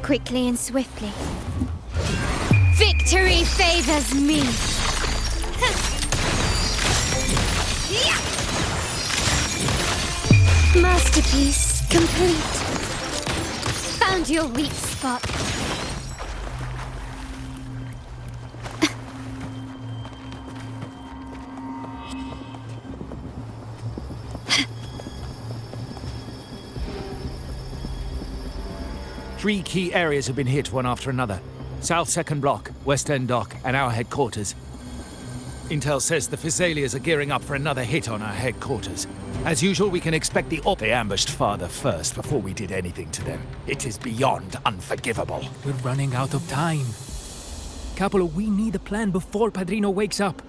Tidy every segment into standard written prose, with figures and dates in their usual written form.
quickly and swiftly. Victory favors me! Masterpiece complete. Found your weak spot. Three key areas have been hit one after another. South Second Block, West End Dock, and our headquarters. Intel says the Physaelias are gearing up for another hit on our headquarters. As usual, we can expect They ambushed Father first before we did anything to them. It is beyond unforgivable. We're running out of time. Capolo, we need a plan before Padrino wakes up.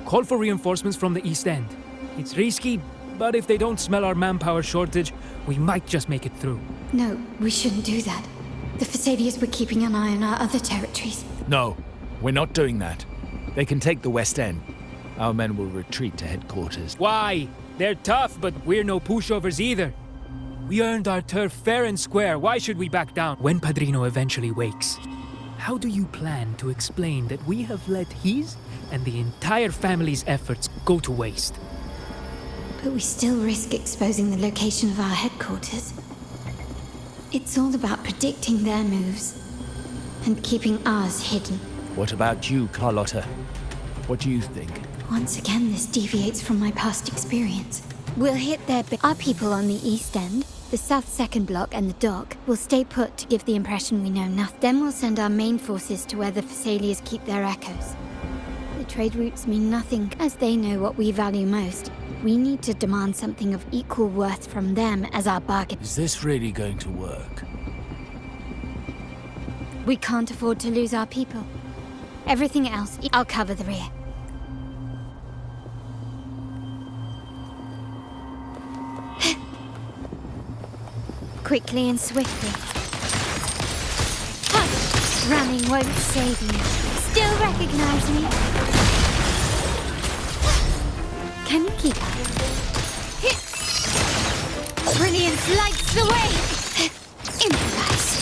Call for reinforcements from the East End. It's risky, but if they don't smell our manpower shortage, we might just make it through. No, we shouldn't do that. The Physaelias were keeping an eye on our other territories. No, we're not doing that. They can take the West End. Our men will retreat to headquarters. Why? They're tough, but we're no pushovers either. We earned our turf fair and square. Why should we back down? When Padrino eventually wakes, how do you plan to explain that we have let his and the entire family's efforts go to waste? But we still risk exposing the location of our headquarters. It's all about predicting their moves and keeping ours hidden. What about you, Carlotta? What do you think? Once again, this deviates from my past experience. We'll hit our people on the East End, the South Second Block, and the Dock will stay put to give the impression we know nothing. Then we'll send our main forces to where the Physaelias keep their echoes. The trade routes mean nothing, as they know what we value most. We need to demand something of equal worth from them as our bargain. Is this really going to work? We can't afford to lose our people. Everything else, I'll cover the rear. Quickly and swiftly. Hush! Running won't save you. Still recognize me? Can you keep up? Brilliance lights the way! Improvise.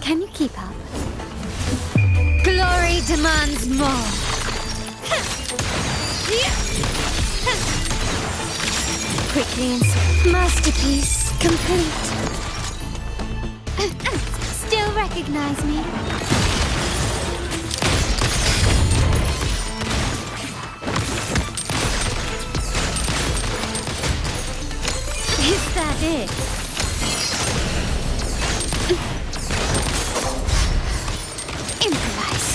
Can you keep up? Glory demands more. Quickly and masterpiece complete. Still recognize me? Is that it? Improvise.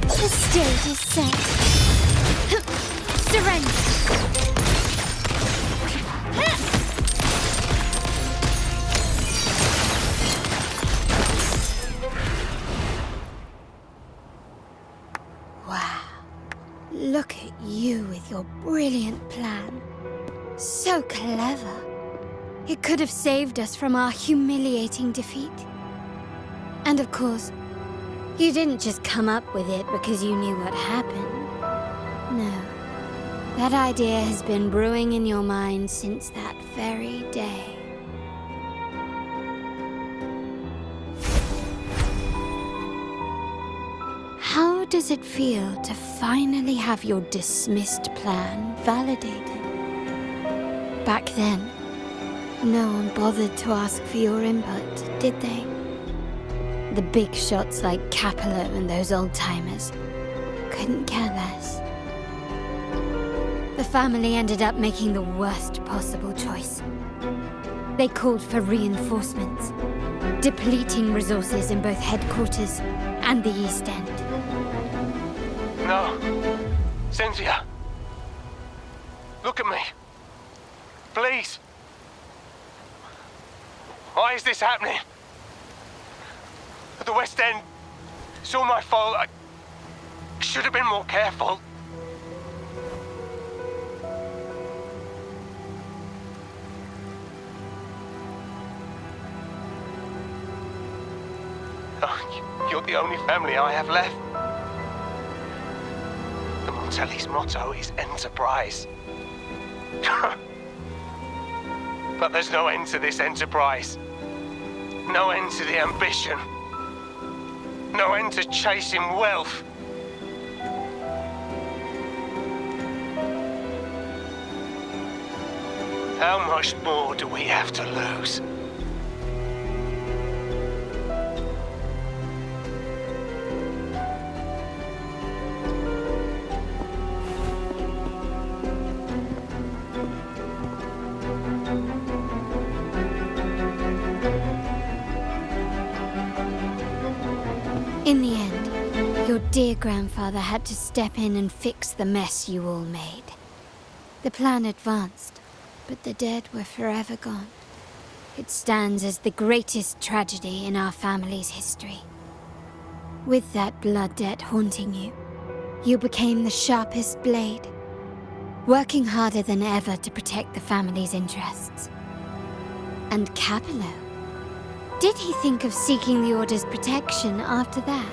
The stage is set. Surrender. Wow. Look at you with your brilliant plan. So clever. It could have saved us from our humiliating defeat. And of course, you didn't just come up with it because you knew what happened. No. That idea has been brewing in your mind since that very day. How does it feel to finally have your dismissed plan validated? Back then, no one bothered to ask for your input, did they? The big shots like Capello and those old-timers couldn't care less. The family ended up making the worst possible choice. They called for reinforcements, depleting resources in both headquarters and the East End. No. Cynthia. Look at me. Please. Why is this happening? At the West End, it's all my fault. should have been more careful. Oh, you're the only family I have left. The Montelli's motto is enterprise. But there's no end to this enterprise. No end to the ambition. No end to chasing wealth. How much more do we have to lose? In the end, your dear grandfather had to step in and fix the mess you all made. The plan advanced, but the dead were forever gone. It stands as the greatest tragedy in our family's history. With that blood debt haunting you, you became the sharpest blade, working harder than ever to protect the family's interests. And Capello? Did he think of seeking the Order's protection after that?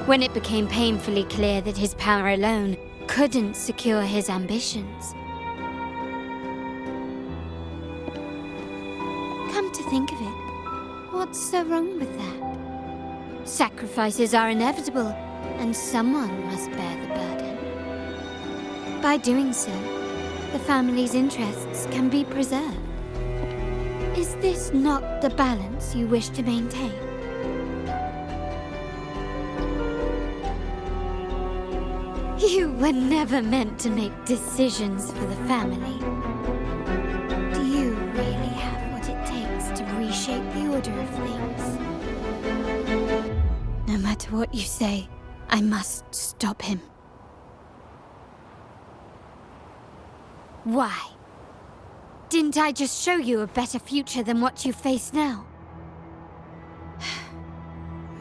When it became painfully clear that his power alone couldn't secure his ambitions. Come to think of it, what's so wrong with that? Sacrifices are inevitable, and someone must bear the burden. By doing so, the family's interests can be preserved. Is this not the balance you wish to maintain? You were never meant to make decisions for the family. Do you really have what it takes to reshape the order of things? No matter what you say, I must stop him. Why? Didn't I just show you a better future than what you face now?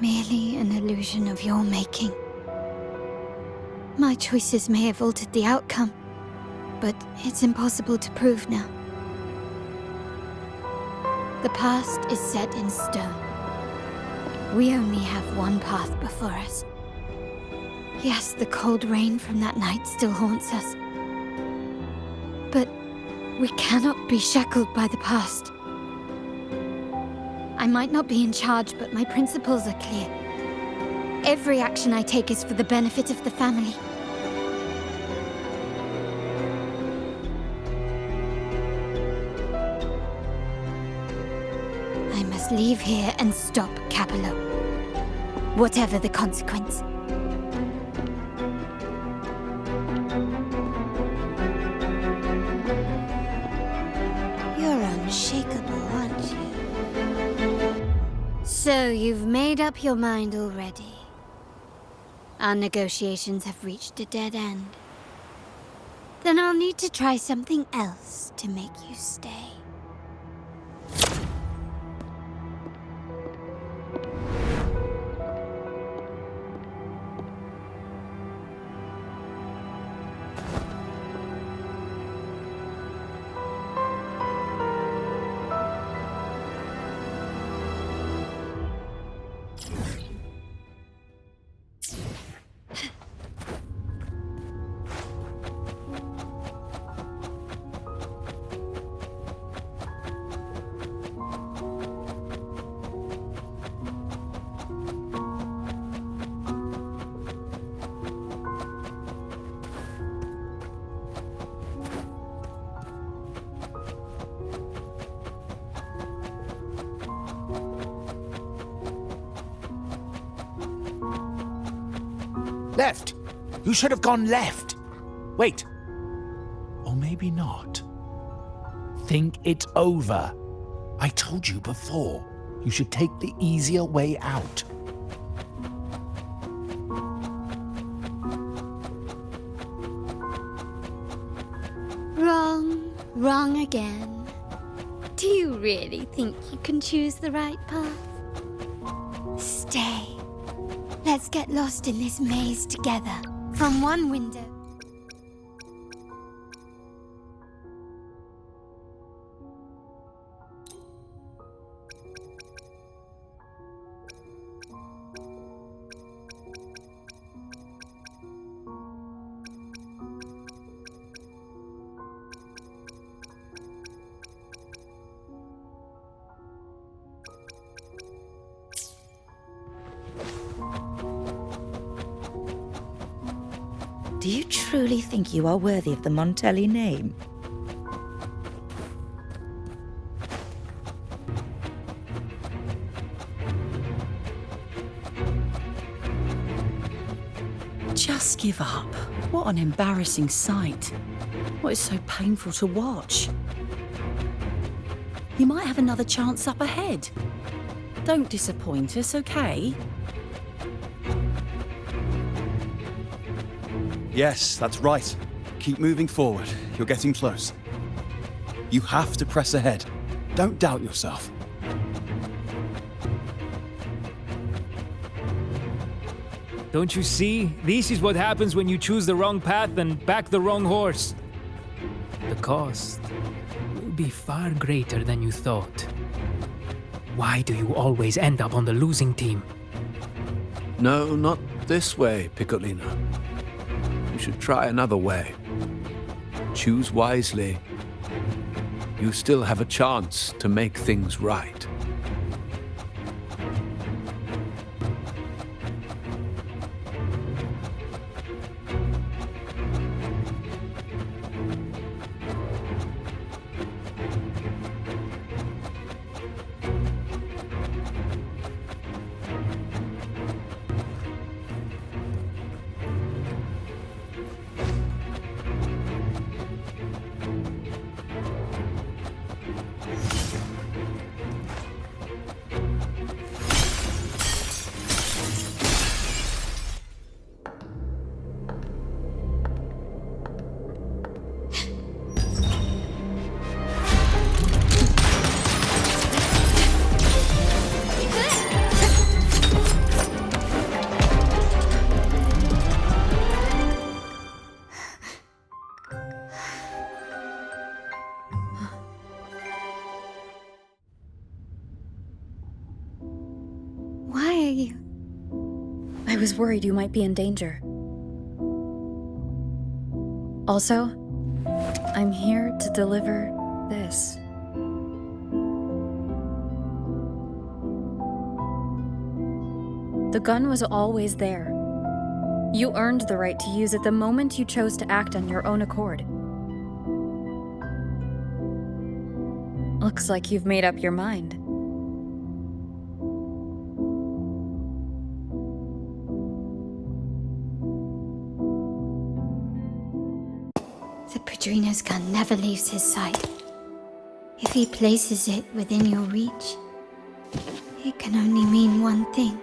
Merely an illusion of your making. My choices may have altered the outcome, but it's impossible to prove now. The past is set in stone. We only have one path before us. Yes, the cold rain from that night still haunts us. But we cannot be shackled by the past. I might not be in charge, but my principles are clear. Every action I take is for the benefit of the family. I must leave here and stop Capello, whatever the consequence. You're unshakable, aren't you? So you've made up your mind already. Our negotiations have reached a dead end. Then I'll need to try something else to make you stay. Left! You should have gone left! Wait. Or maybe not. Think it over. I told you before. You should take the easier way out. Wrong. Wrong again. Do you really think you can choose the right path? Stay. Let's get lost in this maze together. from one window. Do you truly think you are worthy of the Montelli name? Just give up. What an embarrassing sight. What is so painful to watch? You might have another chance up ahead. Don't disappoint us, okay? Yes, that's right. Keep moving forward. You're getting close. You have to press ahead. Don't doubt yourself. Don't you see? This is what happens when you choose the wrong path and back the wrong horse. The cost will be far greater than you thought. Why do you always end up on the losing team? No, not this way, Piccolino. You should try another way. Choose wisely. You still have a chance to make things right. Why are you? I was worried you might be in danger. Also, I'm here to deliver this. The gun was always there. You earned the right to use it the moment you chose to act on your own accord. Looks like you've made up your mind. The Padrino's gun never leaves his sight. If he places it within your reach, it can only mean one thing.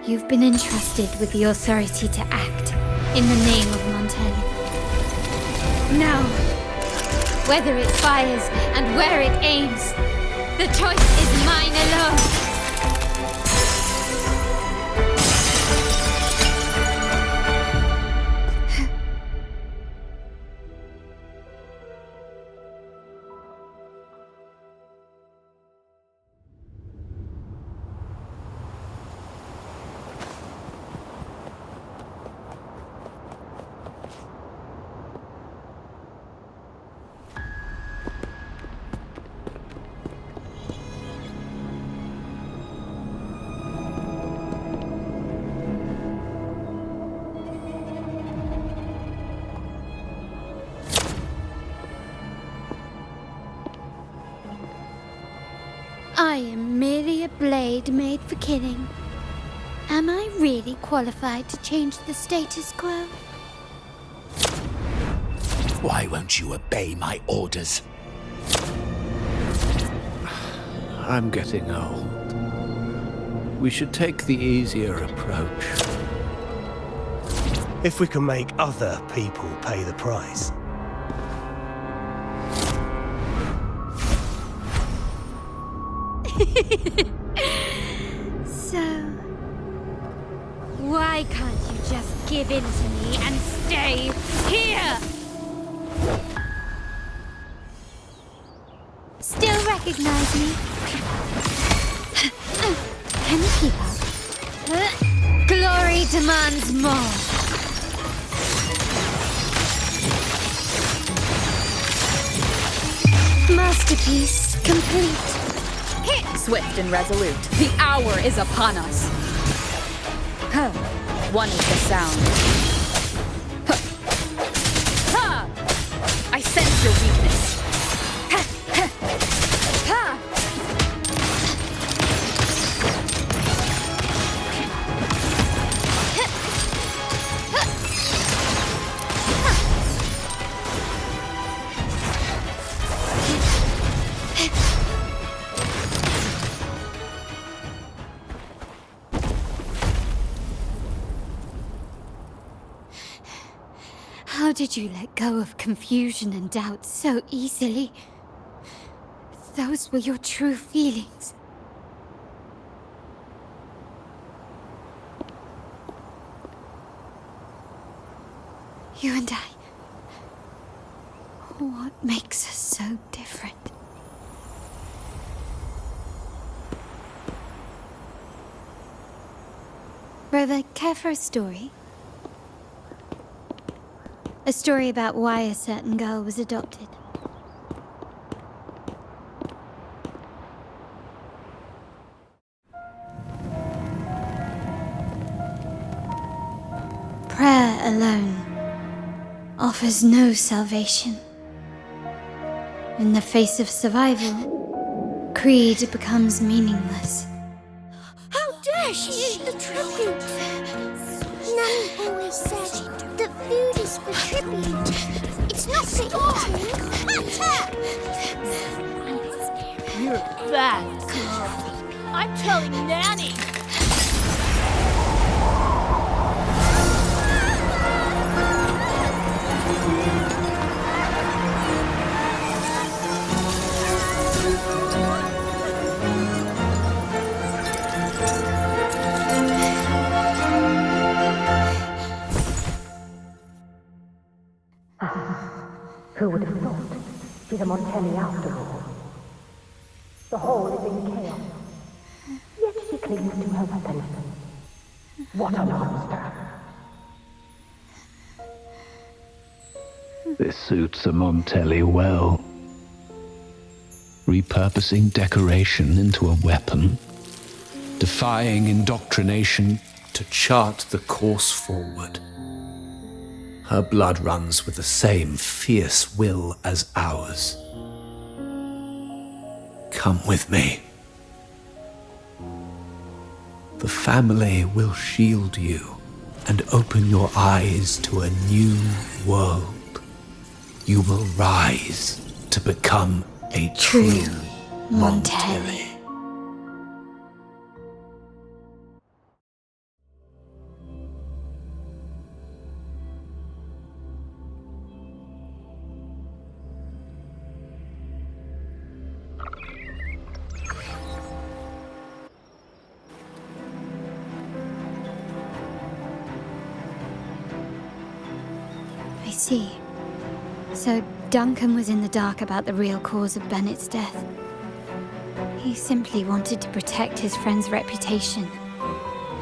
You've been entrusted with the authority to act in the name of Montelli. Now, whether it fires and where it aims, the choice is mine alone. I am merely a blade made for killing. Am I really qualified to change the status quo? Why won't you obey my orders? I'm getting old. We should take the easier approach. If we can make other people pay the price. So, why can't you just give in to me and stay here? Still recognize me? Can you keep up? Glory demands more. Masterpiece complete. Swift and resolute, the hour is upon us. Huh. One with the sound. Huh. Ha! I sense your weakness. Ha! Ha! Ha! How did you let go of confusion and doubt so easily? Those were your true feelings. You and I. What makes us so different? Brother, care for a story? A story about why a certain girl was adopted. Prayer alone offers no salvation. In the face of survival, creed becomes meaningless. How dare she eat the tribute? Nanny always said that food is for tribute. It's not for eating. You're a bad girl. I'm telling Nanny. Who would have thought? She's a Montelli after all. The hall is in chaos. Yet she clings to her weapon. What a monster! This suits a Montelli well. Repurposing decoration into a weapon, defying indoctrination to chart the course forward. Her blood runs with the same fierce will as ours. Come with me. The family will shield you and open your eyes to a new world. You will rise to become a true Montelli. I see. So Duncan was in the dark about the real cause of Bennett's death. He simply wanted to protect his friend's reputation,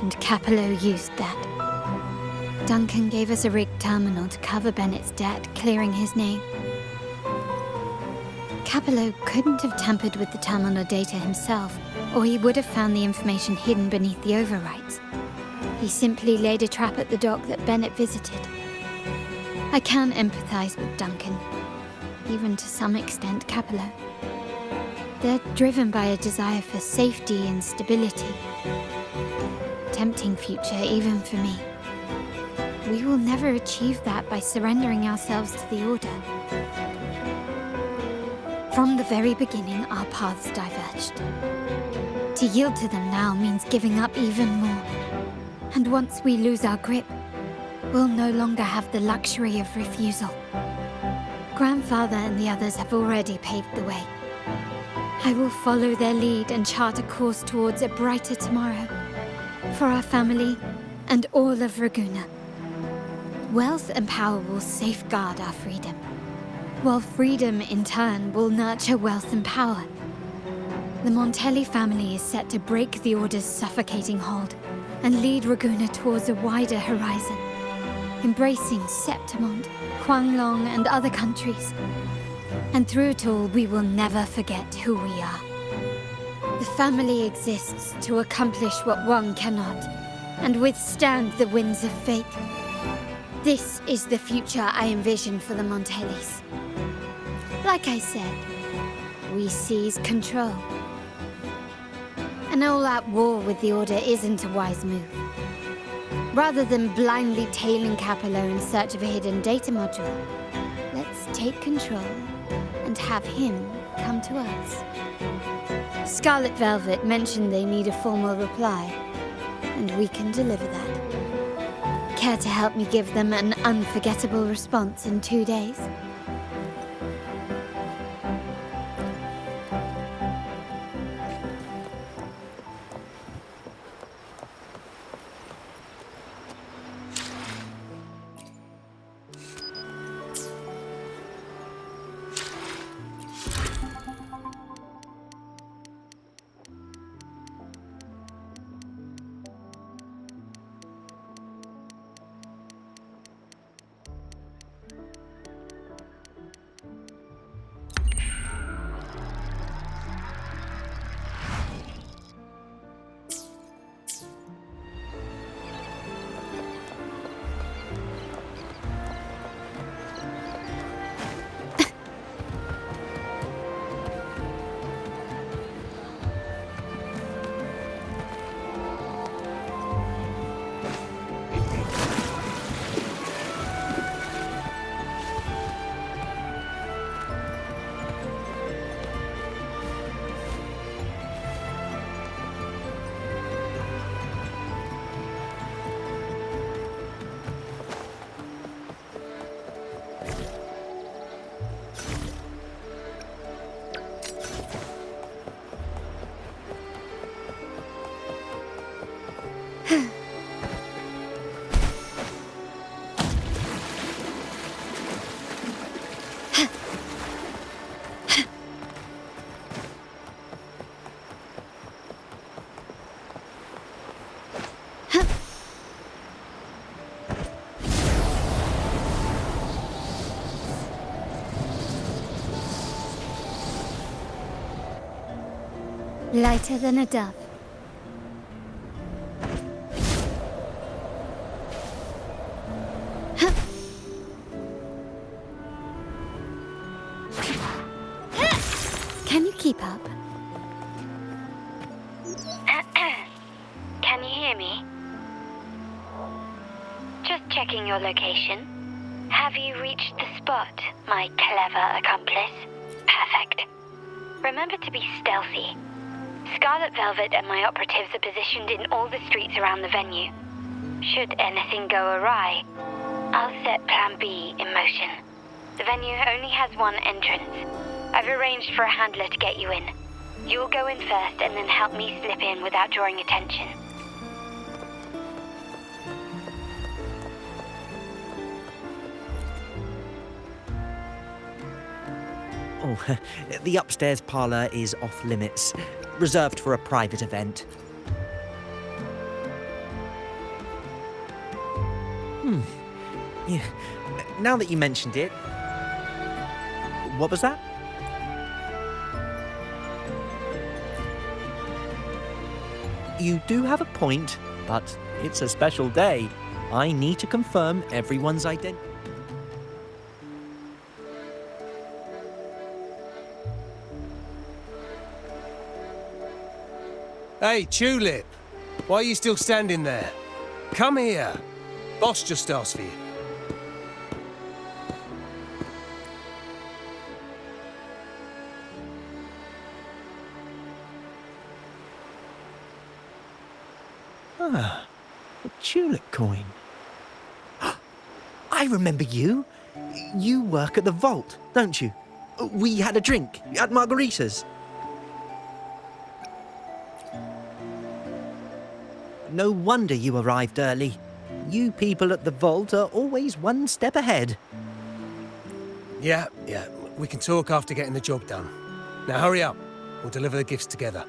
and Capello used that. Duncan gave us a rigged terminal to cover Bennett's debt, clearing his name. Capello couldn't have tampered with the terminal data himself, or he would have found the information hidden beneath the overwrites. He simply laid a trap at the dock that Bennett visited. I can empathize with Duncan, even to some extent Capello. They're driven by a desire for safety and stability. Tempting future even for me. We will never achieve that by surrendering ourselves to the Order. From the very beginning, our paths diverged. To yield to them now means giving up even more. And once we lose our grip, we'll no longer have the luxury of refusal. Grandfather and the others have already paved the way. I will follow their lead and chart a course towards a brighter tomorrow. For our family and all of Raguna. Wealth and power will safeguard our freedom, while freedom, in turn, will nurture wealth and power. The Montelli family is set to break the Order's suffocating hold and lead Raguna towards a wider horizon, embracing Septimont, Huanglong, and other countries. And through it all, we will never forget who we are. The family exists to accomplish what one cannot, and withstand the winds of fate. This is the future I envision for the Montellis. Like I said, we seize control. An all-out war with the Order isn't a wise move. Rather than blindly tailing Capello in search of a hidden data module, let's take control and have him come to us. Scarlet Velvet mentioned they need a formal reply, and we can deliver that. Care to help me give them an unforgettable response in 2 days? Lighter than a dove. Can you keep up? Can you hear me? Just checking your location. Have you reached the spot, my clever accomplice? Perfect. Remember to be stealthy. Scarlet Velvet and my operatives are positioned in all the streets around the venue. Should anything go awry, I'll set Plan B in motion. The venue only has one entrance. I've arranged for a handler to get you in. You'll go in first and then help me slip in without drawing attention. Oh, the upstairs parlour is off limits, reserved for a private event. Yeah. Now that you mentioned it... What was that? You do have a point, but it's a special day. I need to confirm everyone's identity. Hey, Tulip! Why are you still standing there? Come here. Boss just asked for you. Ah, a tulip coin. I remember you. You work at the vault, don't you? We had a drink at Margarita's. No wonder you arrived early. You people at the vault are always one step ahead. Yeah. We can talk after getting the job done. Now hurry up. We'll deliver the gifts together.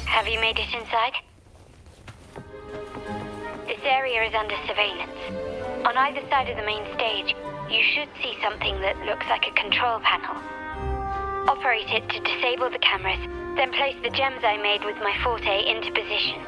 Have you made it inside? This area is under surveillance. On either side of the main stage, you should see something that looks like a control panel. Operate it to disable the cameras, then place the gems I made with my forte into position.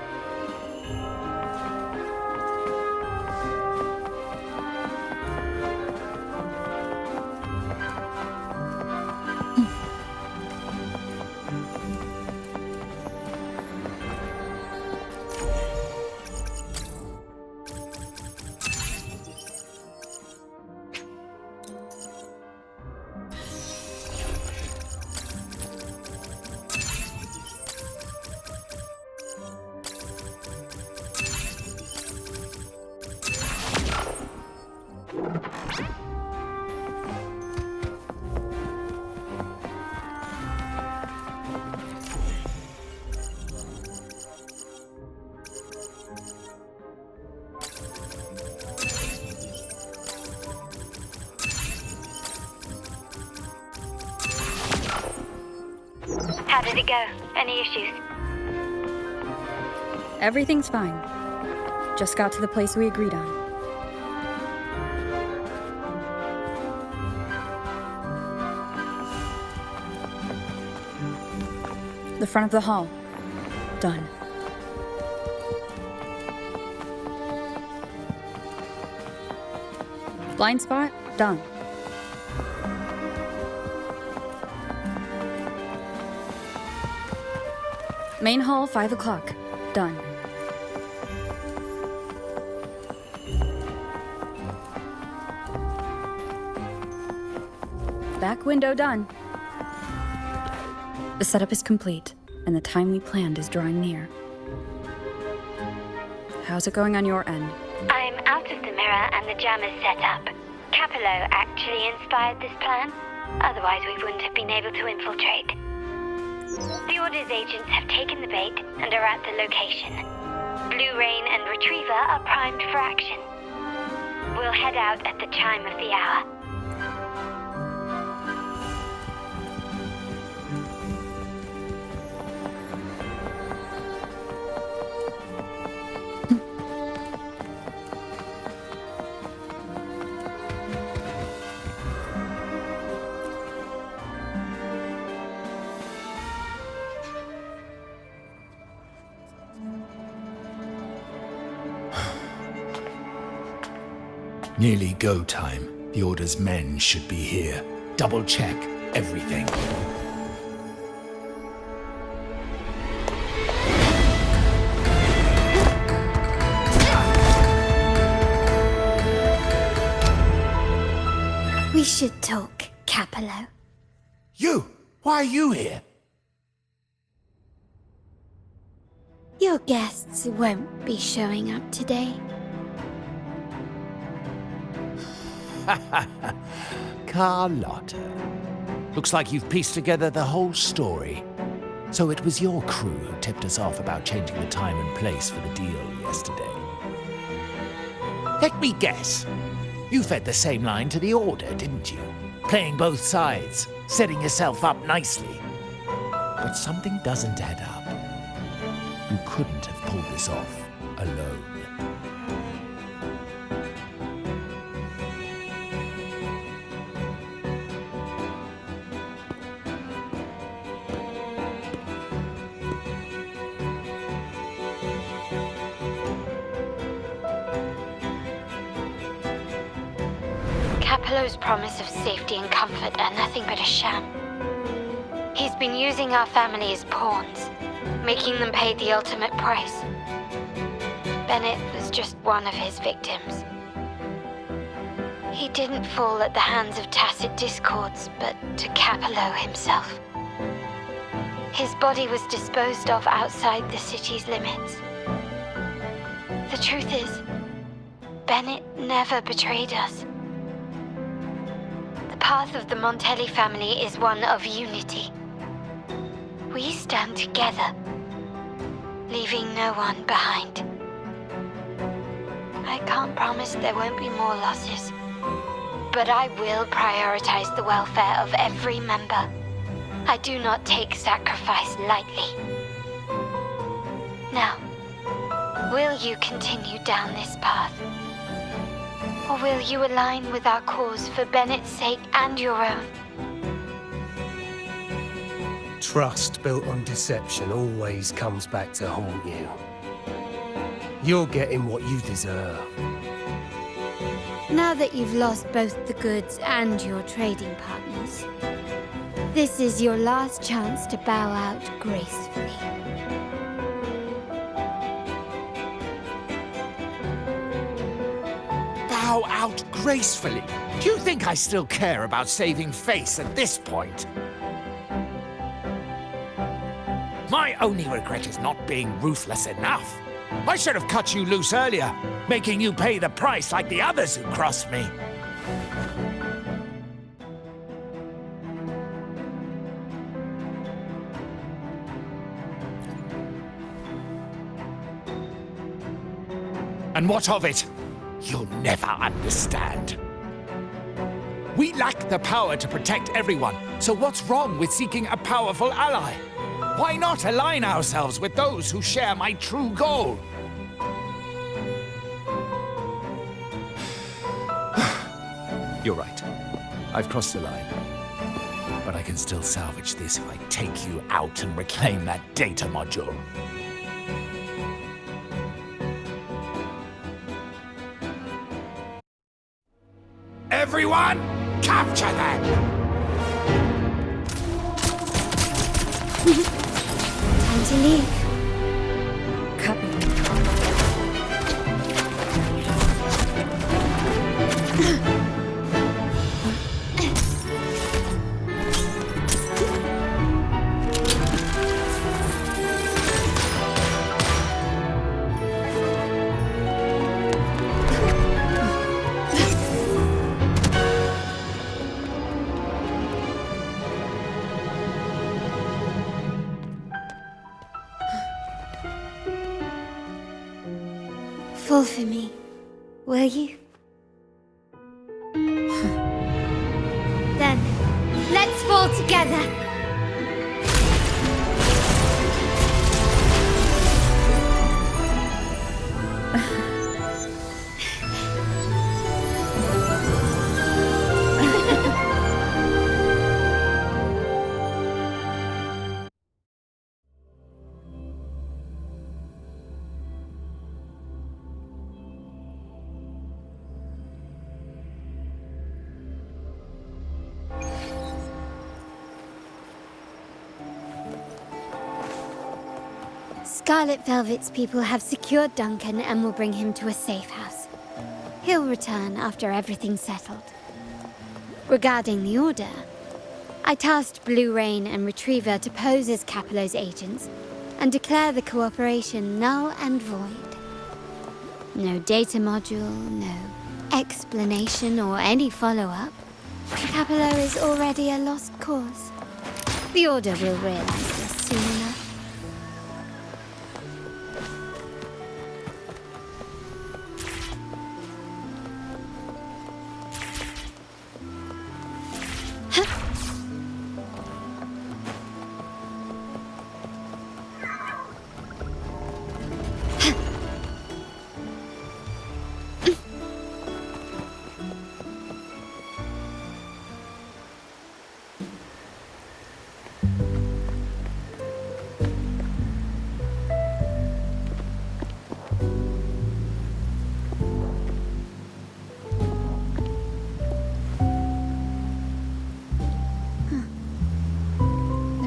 How did it go? Any issues? Everything's fine. Just got to the place we agreed on. The front of the hall. Done. Blind spot? Done. Main hall, 5 o'clock. Done. Back window done. The setup is complete, and the time we planned is drawing near. How's it going on your end? I'm out of the mirror and the jam is set up. Capello actually inspired this plan. Otherwise we wouldn't have been able to infiltrate. The Order's agents have taken the bait and are at the location. Blue Rain and Retriever are primed for action. We'll head out at the chime of the hour. Nearly go time. The Order's men should be here. Double check everything. We should talk, Capello. You! Why are you here? Your guests won't be showing up today. Carlotta. Looks like you've pieced together the whole story. So it was your crew who tipped us off about changing the time and place for the deal yesterday. Let me guess. You fed the same line to the Order, didn't you? Playing both sides, setting yourself up nicely. But something doesn't add up. You couldn't have pulled this off alone. Capello's promise of safety and comfort are nothing but a sham. He's been using our family as pawns, making them pay the ultimate price. Bennett was just one of his victims. He didn't fall at the hands of tacit discords, but to Capello himself. His body was disposed of outside the city's limits. The truth is, Bennett never betrayed us. The path of the Montelli family is one of unity. We stand together, leaving no one behind. I can't promise there won't be more losses, but I will prioritize the welfare of every member. I do not take sacrifice lightly. Now, will you continue down this path? Or will you align with our cause for Bennett's sake and your own? Trust built on deception always comes back to haunt you. You're getting what you deserve. Now that you've lost both the goods and your trading partners, this is your last chance to bow out gracefully. Bow out gracefully? Do you think I still care about saving face at this point? My only regret is not being ruthless enough. I should have cut you loose earlier, making you pay the price like the others who crossed me. And what of it? You'll never understand. We lack the power to protect everyone, so what's wrong with seeking a powerful ally? Why not align ourselves with those who share my true goal? You're right. I've crossed the line. But I can still salvage this if I take you out and reclaim that data module. Everyone, capture them! Time to leave. Copy. Fall for me, will you? Then, let's fall together. Scarlet Velvet's people have secured Duncan and will bring him to a safe house. He'll return after everything's settled. Regarding the Order, I tasked Blue Rain and Retriever to pose as Capello's agents and declare the cooperation null and void. No data module, no explanation or any follow-up. Capello is already a lost cause. The Order will realize this soon enough.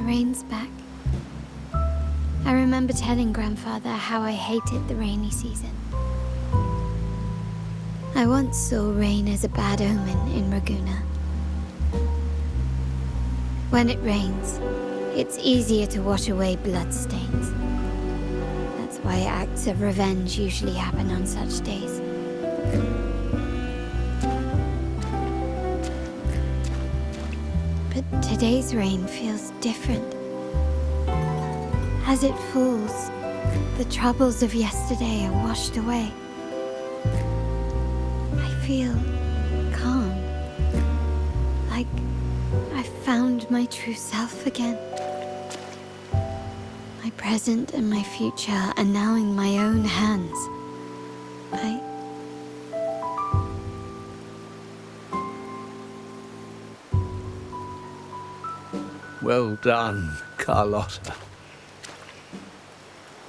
Rain's back. I remember telling Grandfather how I hated the rainy season. I once saw rain as a bad omen in Raguna. When it rains, It's easier to wash away bloodstains. That's why acts of revenge usually happen on such days. But today's rain feels different. As it falls, the troubles of yesterday are washed away. I feel calm. Like I found my true self again. My present and my future are now in my own hands. Well done, Carlotta.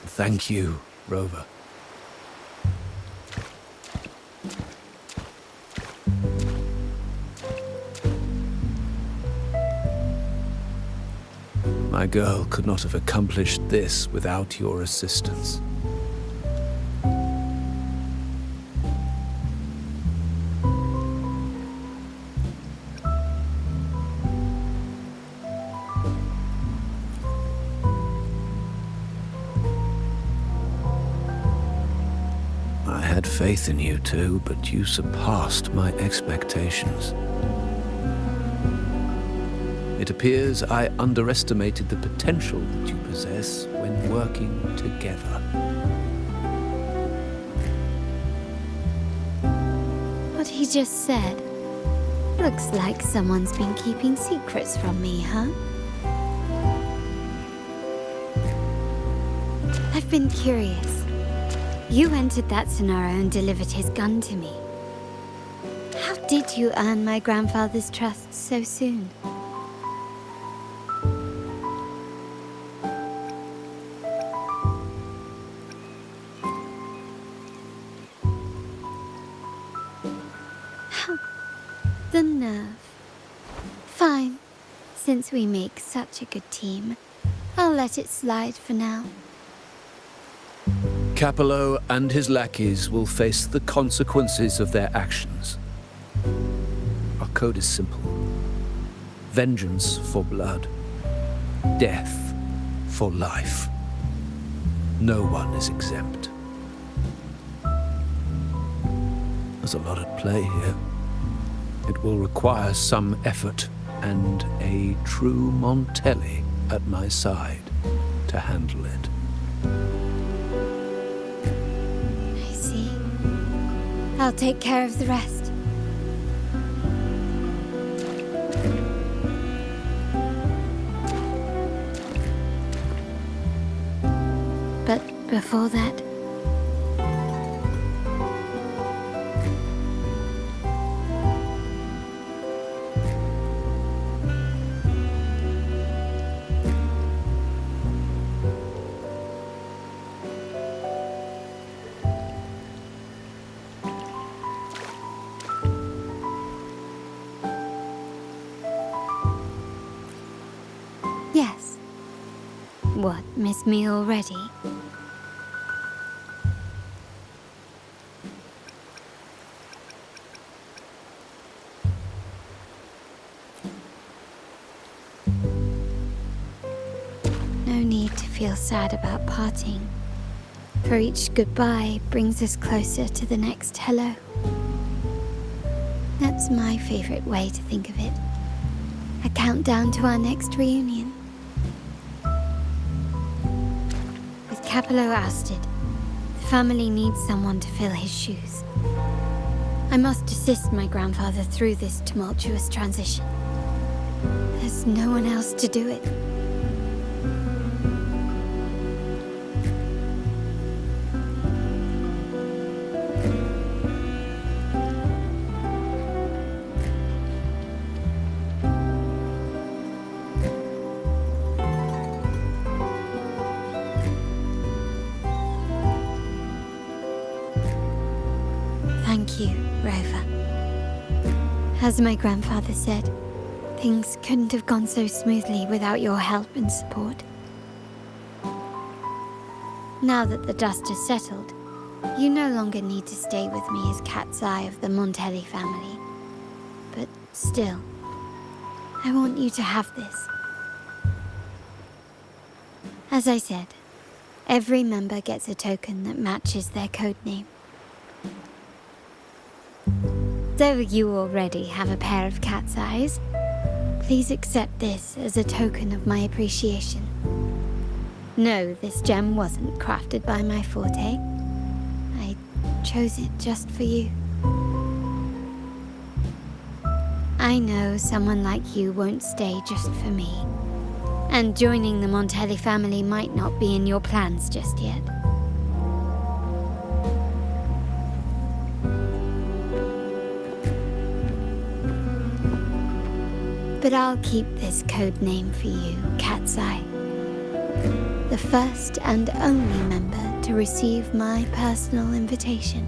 Thank you, Rover. My girl could not have accomplished this without your assistance. I had faith in you too, but you surpassed my expectations. It appears I underestimated the potential that you possess when working together. What he just said. Looks like someone's been keeping secrets from me, huh? I've been curious. You entered that Sonaro and delivered his gun to me. How did you earn my grandfather's trust so soon? The nerve. Fine. Since we make such a good team, I'll let it slide for now. Capello and his lackeys will face the consequences of their actions. Our code is simple. Vengeance for blood. Death for life. No one is exempt. There's a lot at play here. It will require some effort and a true Montelli at my side to handle it. I see. I'll take care of the rest. But before that, yes. What, miss me already? No need to feel sad about parting, for each goodbye brings us closer to the next hello. That's my favorite way to think of it. A countdown to our next reunion. With Capello ousted, the family needs someone to fill his shoes. I must assist my grandfather through this tumultuous transition. There's no one else to do it. Thank you, Rover. As my grandfather said, things couldn't have gone so smoothly without your help and support. Now that the dust has settled, you no longer need to stay with me as cat's eye of the Montelli family. But still, I want you to have this. As I said, every member gets a token that matches their codename. Though you already have a pair of cat's eyes, please accept this as a token of my appreciation. No, this gem wasn't crafted by my forte. I chose it just for you. I know someone like you won't stay just for me, and joining the Montelli family might not be in your plans just yet. But I'll keep this code name for you, Cat's Eye. The first and only member to receive my personal invitation.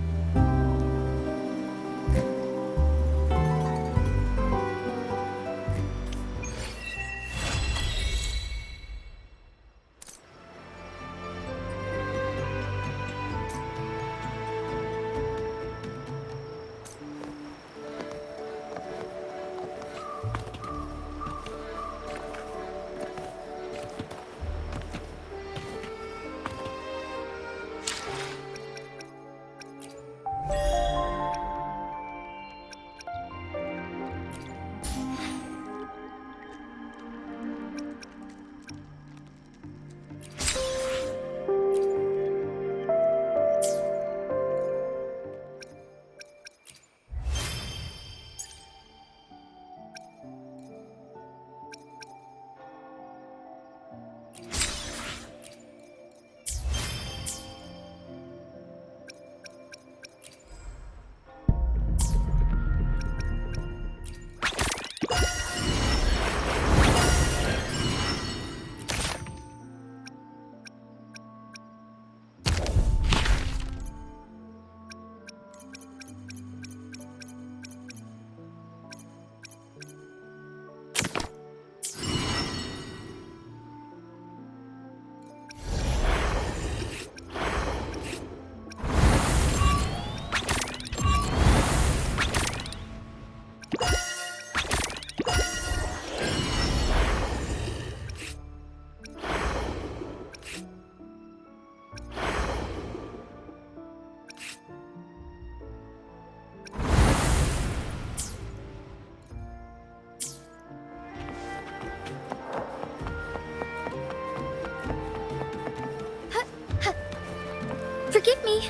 Forgive me.